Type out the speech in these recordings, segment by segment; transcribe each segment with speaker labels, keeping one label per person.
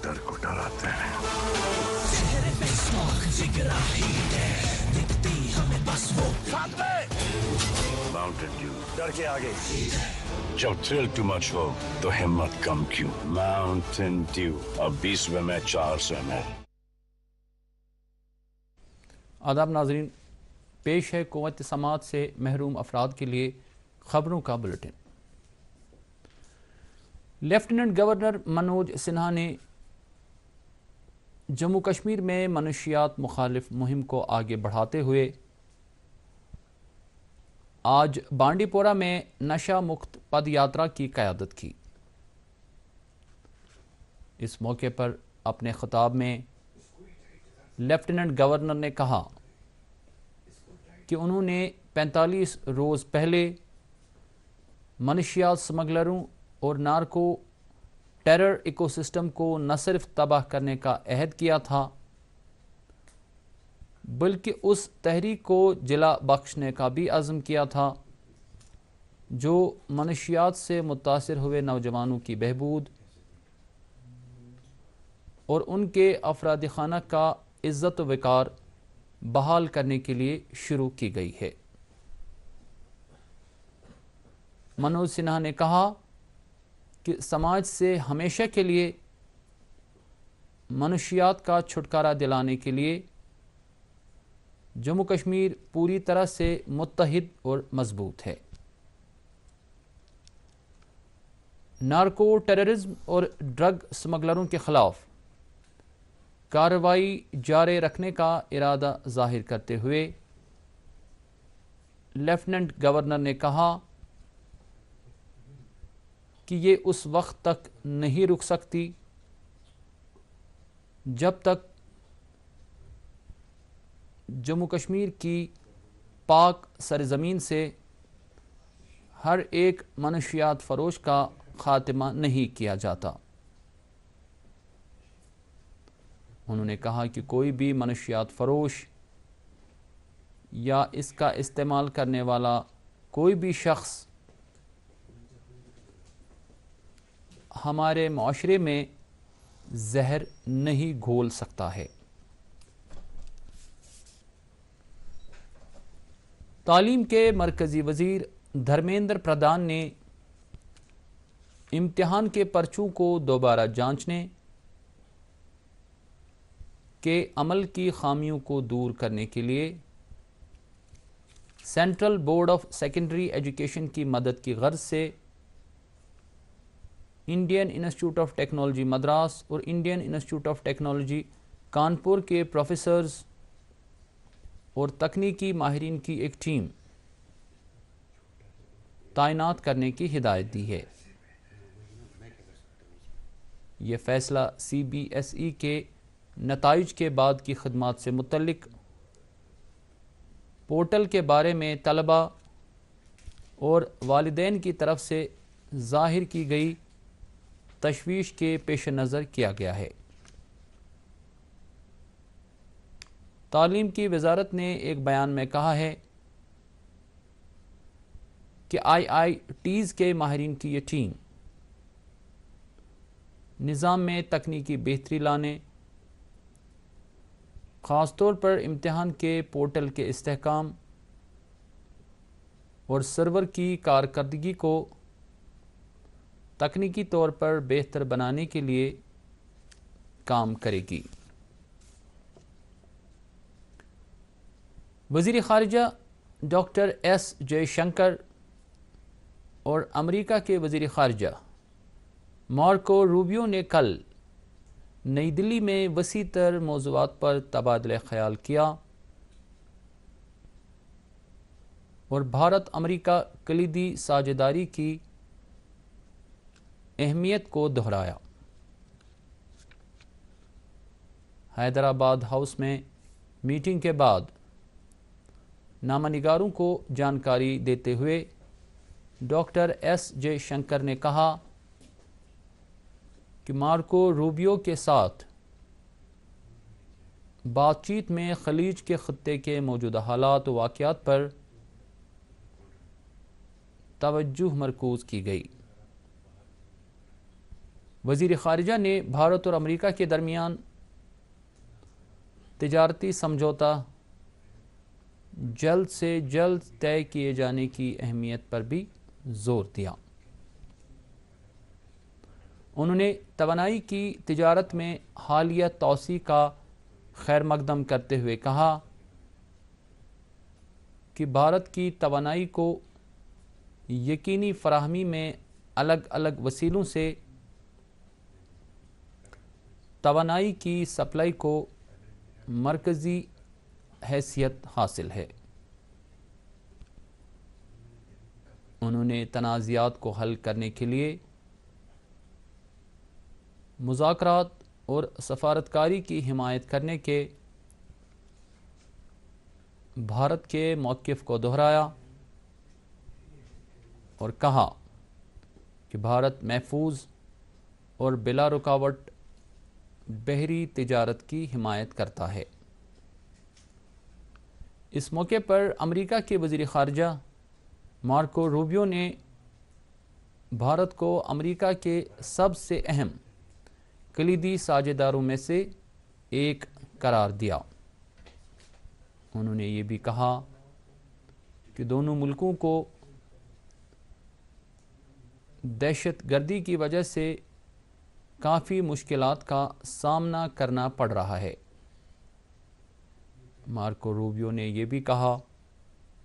Speaker 1: डर को डराते हैं। माउंटेन ड्यू डर के आगे, जब थ्रिल टू मच हो तो हिम्मत कम क्यों। माउंटेन ड्यू अब 20 में 400 ml।
Speaker 2: आदाब नाजरीन, पेश है कुव्वत समात से महरूम अफराद के लिए खबरों का bulletin. Lieutenant governor Manoj Sinha ने जम्मू कश्मीर में मनशियात मुखालिफ मुहिम को आगे बढ़ाते हुए आज बांडीपोरा में नशा मुक्त पद यात्रा की क़यादत की। इस मौके पर अपने खिताब में लेफ्टिनेंट गवर्नर ने कहा कि उन्होंने 45 रोज़ पहले मनशियात स्मगलरों और नार्को टेरर इकोसिस्टम को न सिर्फ तबाह करने का अहद किया था, बल्कि उस तहरीक को जिला बख्शने का भी अज़्म किया था जो मनशियात से मुतासिर हुए नौजवानों की बहबूद और उनके अफराद खाना का इज़्ज़त व वक़ार बहाल करने के लिए शुरू की गई है। मनोज सिन्हा ने कहा कि समाज से हमेशा के लिए मनशियात का छुटकारा दिलाने के लिए जम्मू कश्मीर पूरी तरह से मुत्तहिद और मजबूत है। नार्को टेररिज्म और ड्रग स्मगलरों के खिलाफ कार्रवाई जारी रखने का इरादा जाहिर करते हुए लेफ्टिनेंट गवर्नर ने कहा कि ये उस वक्त तक नहीं रुक सकती जब तक जम्मू कश्मीर की पाक सरजमीन से हर एक मनशियात फरोश का खात्मा नहीं किया जाता। उन्होंने कहा कि कोई भी मनशियात फरोश या इसका इस्तेमाल करने वाला कोई भी शख्स हमारे माशरे में जहर नहीं घोल सकता है। तालीम के मरकज़ी वज़ीर धर्मेंद्र प्रधान ने इम्तिहान के पर्चों को दोबारा जांचने के अमल की खामियों को दूर करने के लिए central board of secondary education की मदद की गर्ज से Indian institute of technology Madras और Indian institute of technology Kanpur के प्रोफेसर्स और तकनीकी माहिरीन की एक टीम तैनात करने की हिदायत दी है। ये फैसला CBSE के नताइज के बाद की खदमात से मुतल्लिक पोर्टल के बारे में तलबा और वालिदैन की तरफ से ज़ाहिर की गई तशवीश के पेश नज़र किया गया है। तालीम की वजारत ने एक बयान में कहा है कि IITs के माहिरीन की ये टीम निज़ाम में तकनीकी बेहतरी लाने, ख़ास तौर पर इम्तिहान के पोर्टल के इस्तेहकाम और सर्वर की कारकर्दगी को तकनीकी तौर पर बेहतर बनाने के लिए काम करेगी। वज़ीर ख़ारिजा डॉक्टर S जयशंकर और अमेरिका के वज़ीर ख़ारिजा मार्को रूबियो ने कल नई दिल्ली में वसी तर मौज़ूआत पर तबादला ख़याल किया और भारत अमेरिका कलीदी साझेदारी की अहमियत को दोहराया। हैदराबाद हाउस में मीटिंग के बाद नामानिगारों को जानकारी देते हुए डॉक्टर S जयशंकर ने कहा कि मार्को रूबियो के साथ बातचीत में खलीज के खत्ते के मौजूदा हालात व वाक़यात पर तवज्जुह मरकूज़ की गई। وزیر خارجہ نے بھارت اور امریکہ کے درمیان تجارتی سمجھوتا جلد سے جلد طے کیے جانے کی اہمیت پر بھی زور دیا۔ انہوں نے توانائی کی تجارت میں حالیہ توسیع کا خیر مقدم کرتے ہوئے کہا کہ بھارت کی توانائی کو یقینی فراہمی میں الگ الگ وسیلوں سے توانائی کی سپلائی کو مرکزی حیثیت حاصل ہے۔ انہوں نے تنازعات کو حل کرنے کے لیے مذاکرات اور سفارتکاری کی حمایت کرنے کے بھارت کے موقف کو دہرایا اور کہا کہ بھارت محفوظ اور بلا رکاوٹ بحری تجارت کی حمایت کرتا ہے۔ اس موقع پر امریکہ کے وزیر خارجہ مارکو روبیو نے بھارت کو امریکہ کے سب سے اہم کلیدی ساجھیداروں میں سے ایک قرار دیا۔ انہوں نے یہ بھی کہا کہ دونوں ملکوں کو دہشت گردی کی وجہ سے کافی مشکلات کا سامنا کرنا پڑ رہا ہے۔ مارکو روبیو نے یہ بھی کہا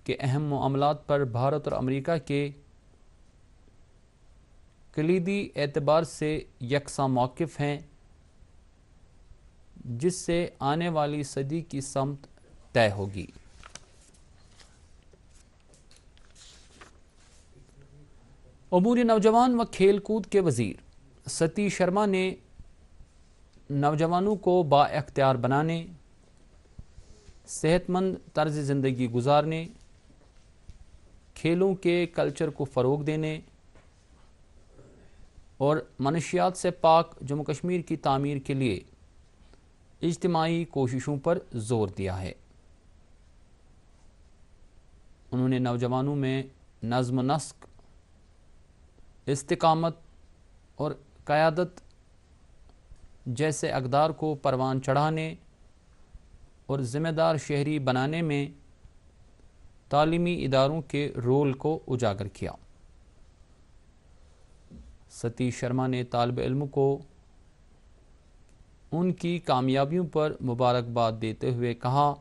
Speaker 2: کہ اہم معاملات پر بھارت اور امریکہ کے کلیدی اعتبار سے یکساں موقف ہیں، جس سے آنے والی صدی کی سمت طے ہوگی۔ امور نوجوان و کھیل کود کے وزیر ستیش شرما نے نوجوانوں کو با اختیار بنانے، صحت مند طرز زندگی گزارنے، کھیلوں کے کلچر کو فروغ دینے اور منشیات سے پاک جموں کشمیر کی تعمیر کے لیے اجتماعی کوششوں پر زور دیا ہے۔ انہوں نے نوجوانوں میں نظم و نسق، استقامت اور قیادت جیسے اقدار کو پروان چڑھانے اور ذمہ دار شہری بنانے میں تعلیمی اداروں کے رول کو اجاگر کیا۔ ستیش شرما نے طالب علموں کو ان کی کامیابیوں پر مبارکباد دیتے ہوئے کہا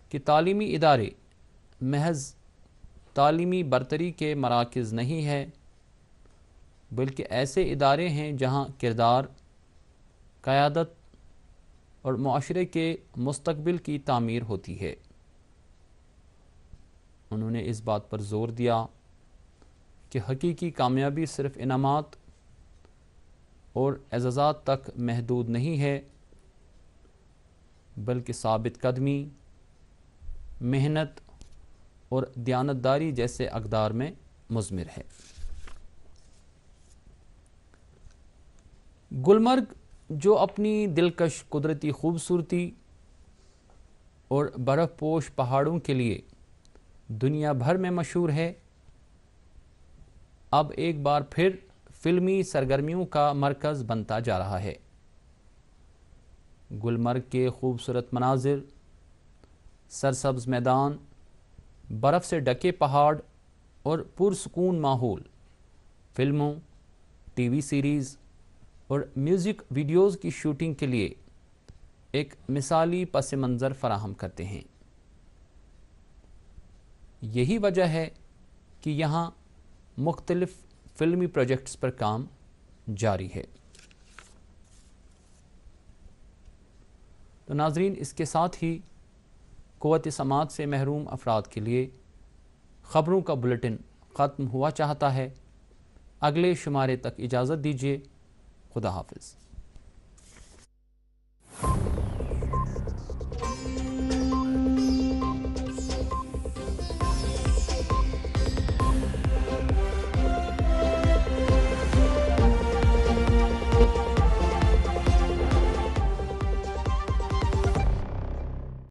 Speaker 2: کہ تعلیمی ادارے محض تعلیمی برتری کے مراکز نہیں ہے، بلکہ ایسے ادارے ہیں جہاں کردار، قیادت اور معاشرے کے مستقبل کی تعمیر ہوتی ہے۔ انہوں نے اس بات پر زور دیا کہ حقیقی کامیابی صرف انعامات اور اعزازات تک محدود نہیں ہے، بلکہ ثابت قدمی، محنت اور دیانتداری جیسے اقدار میں مضمر ہے۔ گلمرگ جو اپنی دلکش قدرتی خوبصورتی اور برف پوش پہاڑوں کے لیے دنیا بھر میں مشہور ہے، اب ایک بار پھر فلمی سرگرمیوں کا مرکز بنتا جا رہا ہے۔ گلمرگ کے خوبصورت مناظر، سرسبز میدان، برف سے ڈھکے پہاڑ اور پرسکون ماحول فلموں، ٹی وی سیریز اور میوزک ویڈیوز کی شوٹنگ کے لیے ایک مثالی پس منظر فراہم کرتے ہیں۔ یہی وجہ ہے کہ یہاں مختلف فلمی پروجیکٹس پر کام جاری ہے۔ تو ناظرین، اس کے ساتھ ہی قوت سماعت سے محروم افراد کے لیے خبروں کا بلیٹن ختم ہوا چاہتا ہے۔ اگلے شمارے تک اجازت دیجیے۔ خدا حافظ۔